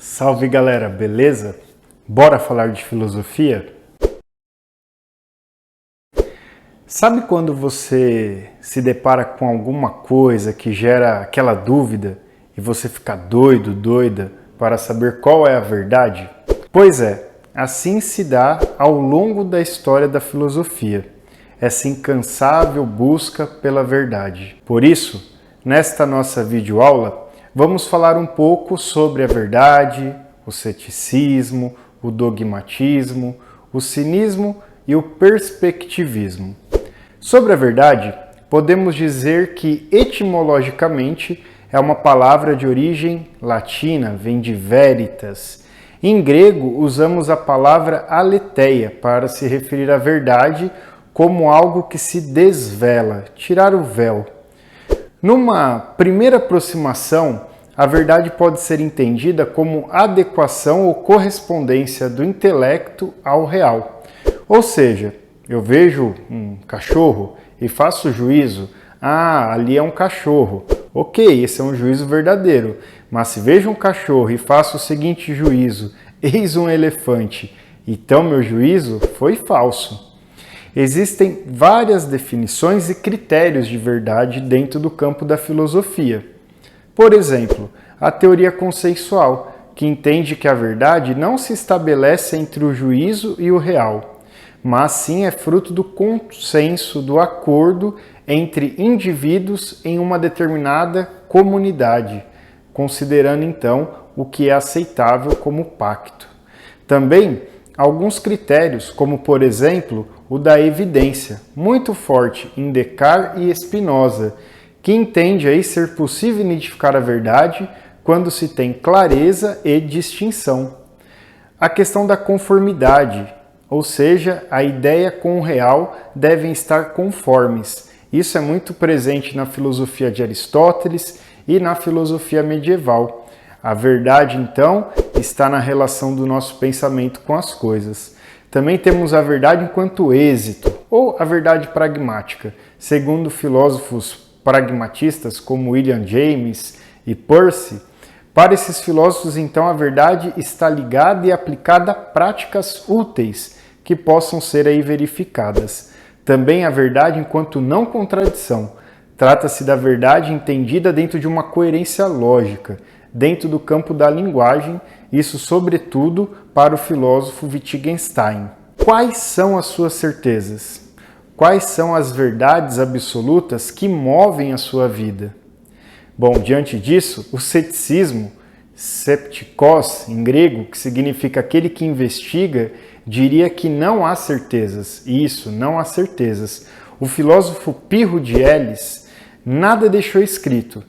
Salve galera, beleza? Bora falar de filosofia? Sabe quando você se depara com alguma coisa que gera aquela dúvida e você fica doido, doida para saber qual é a verdade? Pois é, assim se dá ao longo da história da filosofia, essa incansável busca pela verdade. Por isso, nesta nossa videoaula, vamos falar um pouco sobre a verdade, o ceticismo, o dogmatismo, o cinismo e o perspectivismo. Sobre a verdade, podemos dizer que etimologicamente é uma palavra de origem latina, vem de veritas. Em grego, usamos a palavra aletheia para se referir à verdade como algo que se desvela, tirar o véu. Numa primeira aproximação, a verdade pode ser entendida como adequação ou correspondência do intelecto ao real. Ou seja, eu vejo um cachorro e faço juízo, ali é um cachorro. Ok, esse é um juízo verdadeiro, mas se vejo um cachorro e faço o seguinte juízo, eis um elefante, então meu juízo foi falso. Existem várias definições e critérios de verdade dentro do campo da filosofia. Por exemplo, a teoria conceitual, que entende que a verdade não se estabelece entre o juízo e o real, mas sim é fruto do consenso, do acordo entre indivíduos em uma determinada comunidade, considerando então o que é aceitável como pacto. Também alguns critérios, como por exemplo o da evidência, muito forte em Descartes e Spinoza, que entende aí ser possível identificar a verdade quando se tem clareza e distinção. A questão da conformidade, ou seja, a ideia com o real devem estar conformes. Isso é muito presente na filosofia de Aristóteles e na filosofia medieval. A verdade, então, está na relação do nosso pensamento com as coisas. Também temos a verdade enquanto êxito, ou a verdade pragmática, segundo filósofos pragmatistas como William James e Peirce. Para esses filósofos, então, a verdade está ligada e aplicada a práticas úteis que possam ser aí verificadas. Também a verdade enquanto não contradição. Trata-se da verdade entendida dentro de uma coerência lógica, dentro do campo da linguagem, isso sobretudo para o filósofo Wittgenstein. Quais são as suas certezas? Quais são as verdades absolutas que movem a sua vida? Bom, diante disso, o ceticismo, skeptikos em grego, que significa aquele que investiga, diria que não há certezas. Isso, não há certezas. O filósofo Pirro de Elis nada deixou escrito.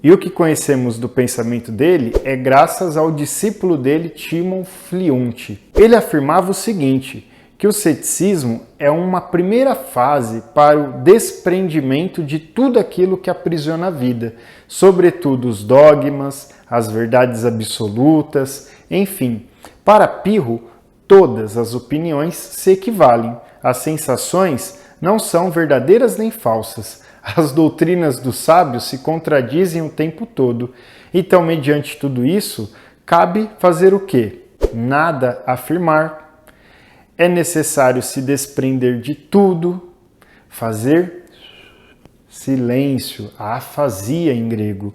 E o que conhecemos do pensamento dele é graças ao discípulo dele, Timon Fliunt. Ele afirmava o seguinte, que o ceticismo é uma primeira fase para o desprendimento de tudo aquilo que aprisiona a vida, sobretudo os dogmas, as verdades absolutas, enfim. Para Pirro, todas as opiniões se equivalem. As sensações não são verdadeiras nem falsas. As doutrinas dos sábios se contradizem o tempo todo. Então, mediante tudo isso, cabe fazer o quê? Nada afirmar. É necessário se desprender de tudo, fazer silêncio, a afasia em grego.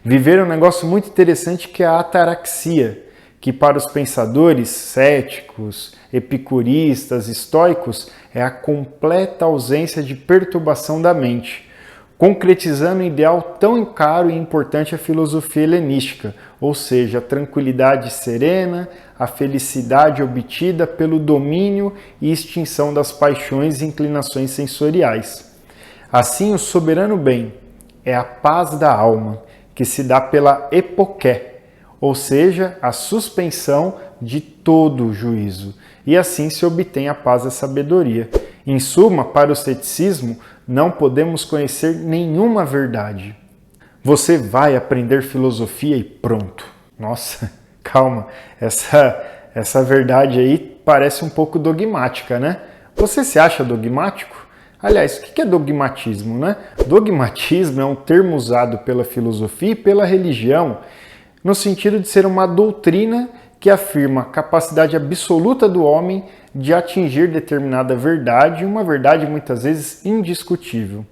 Viver um negócio muito interessante que é a ataraxia, que para os pensadores céticos, epicuristas, estoicos, é a completa ausência de perturbação da mente, concretizando um ideal tão caro e importante à filosofia helenística, ou seja, a tranquilidade serena, a felicidade obtida pelo domínio e extinção das paixões e inclinações sensoriais. Assim, o soberano bem é a paz da alma, que se dá pela epoché, ou seja, a suspensão de todo o juízo, e assim se obtém a paz da sabedoria. Em suma, para o ceticismo, não podemos conhecer nenhuma verdade. Você vai aprender filosofia e pronto. Nossa, calma, essa verdade aí parece um pouco dogmática, né? Você se acha dogmático? Aliás, o que é dogmatismo, né? Dogmatismo é um termo usado pela filosofia e pela religião no sentido de ser uma doutrina que afirma a capacidade absoluta do homem de atingir determinada verdade, uma verdade muitas vezes indiscutível.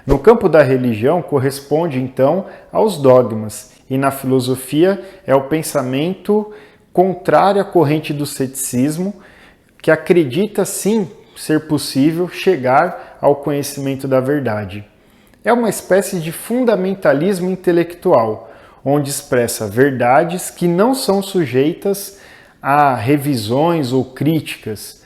No campo da religião, corresponde então aos dogmas, e na filosofia é o pensamento contrário à corrente do ceticismo, que acredita sim ser possível chegar ao conhecimento da verdade. É uma espécie de fundamentalismo intelectual, onde expressa verdades que não são sujeitas a revisões ou críticas.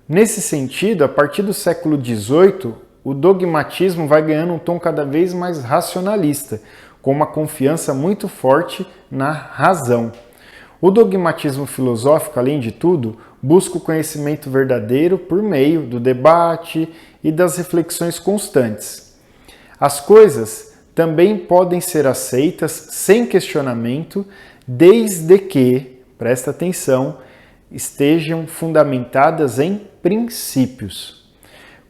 Nesse sentido, a partir do século XVIII, o dogmatismo vai ganhando um tom cada vez mais racionalista, com uma confiança muito forte na razão. O dogmatismo filosófico, além de tudo, busca o conhecimento verdadeiro por meio do debate e das reflexões constantes. As coisas também podem ser aceitas sem questionamento, desde que, presta atenção, estejam fundamentadas em princípios.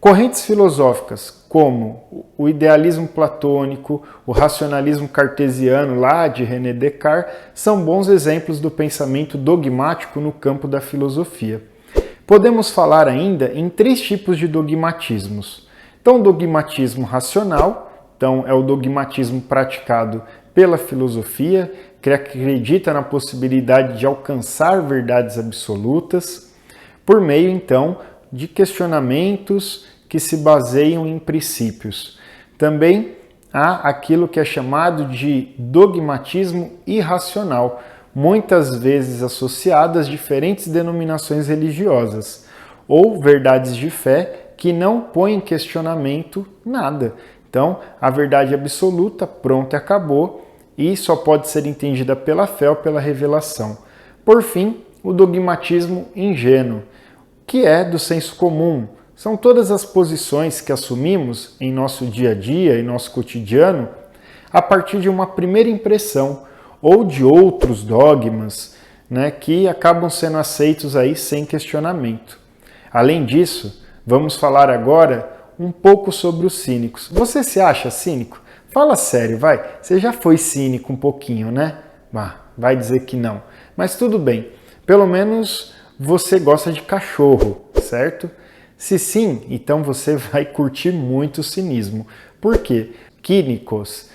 Correntes filosóficas como o idealismo platônico, o racionalismo cartesiano lá de René Descartes são bons exemplos do pensamento dogmático no campo da filosofia. Podemos falar ainda em 3 tipos de dogmatismos. Então, o dogmatismo racional, então é o dogmatismo praticado pela filosofia, que acredita na possibilidade de alcançar verdades absolutas, por meio então de questionamentos que se baseiam em princípios. Também há aquilo que é chamado de dogmatismo irracional, muitas vezes associado às diferentes denominações religiosas, ou verdades de fé que não põem em questionamento nada. Então, a verdade absoluta, pronto e acabou, e só pode ser entendida pela fé ou pela revelação. Por fim, o dogmatismo ingênuo, que é do senso comum. São todas as posições que assumimos em nosso dia a dia, em nosso cotidiano, a partir de uma primeira impressão ou de outros dogmas, que acabam sendo aceitos aí sem questionamento. Além disso, vamos falar agora um pouco sobre os cínicos. Você se acha cínico? Fala sério, vai. Você já foi cínico um pouquinho, né? Vai dizer que não. Mas tudo bem. Pelo menos você gosta de cachorro, certo? Se sim, então você vai curtir muito o cinismo. Por quê? Kínicos,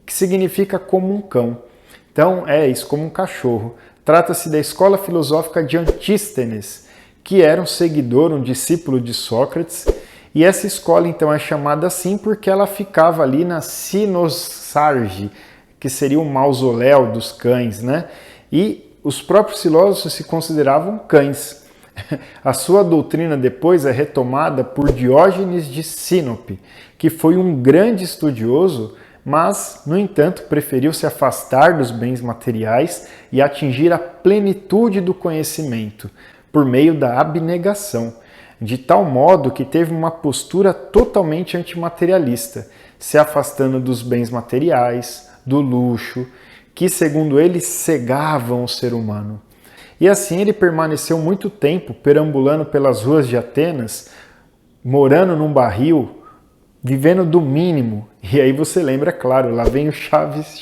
que significa como um cão. Então é isso, como um cachorro. Trata-se da escola filosófica de Antístenes, que era um seguidor, um discípulo de Sócrates. E essa escola então é chamada assim porque ela ficava ali na Sinosarge, que seria o mausoléu dos cães, né? E os próprios filósofos se consideravam cães. A sua doutrina depois é retomada por Diógenes de Sinope, que foi um grande estudioso, mas, no entanto, preferiu se afastar dos bens materiais e atingir a plenitude do conhecimento, por meio da abnegação, de tal modo que teve uma postura totalmente antimaterialista, se afastando dos bens materiais, do luxo, que, segundo ele, cegavam o ser humano. E assim ele permaneceu muito tempo perambulando pelas ruas de Atenas, morando num barril, vivendo do mínimo. E aí você lembra, claro, lá vem o Chaves.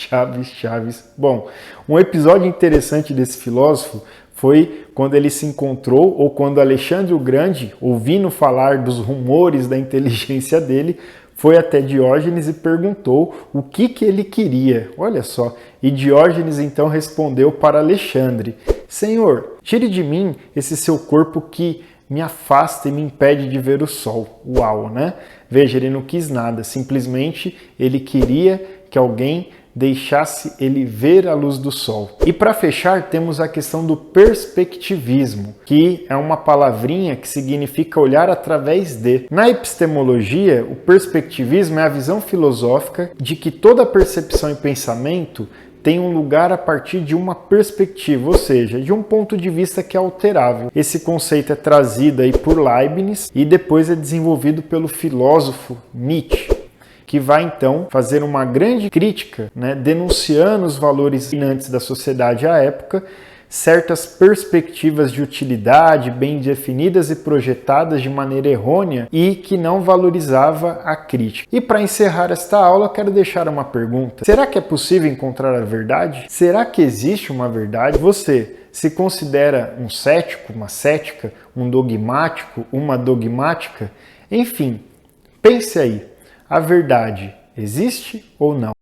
Bom, um episódio interessante desse filósofo foi quando ele se encontrou, ou quando Alexandre o Grande, ouvindo falar dos rumores da inteligência dele, foi até Diógenes e perguntou o que ele queria. Olha só. E Diógenes então respondeu para Alexandre: Senhor, tire de mim esse seu corpo que me afasta e me impede de ver o sol. Uau, né? Veja, ele não quis nada, simplesmente ele queria que alguém deixasse ele ver a luz do sol. E para fechar, temos a questão do perspectivismo, que é uma palavrinha que significa olhar através de. Na epistemologia, o perspectivismo é a visão filosófica de que toda percepção e pensamento tem um lugar a partir de uma perspectiva, ou seja, de um ponto de vista que é alterável. Esse conceito é trazido aí por Leibniz e depois é desenvolvido pelo filósofo Nietzsche, que vai então fazer uma grande crítica, denunciando os valores dominantes da sociedade à época, certas perspectivas de utilidade bem definidas e projetadas de maneira errônea e que não valorizava a crítica. E para encerrar esta aula, quero deixar uma pergunta. Será que é possível encontrar a verdade? Será que existe uma verdade? Você se considera um cético, uma cética, um dogmático, uma dogmática? Enfim, pense aí, a verdade existe ou não?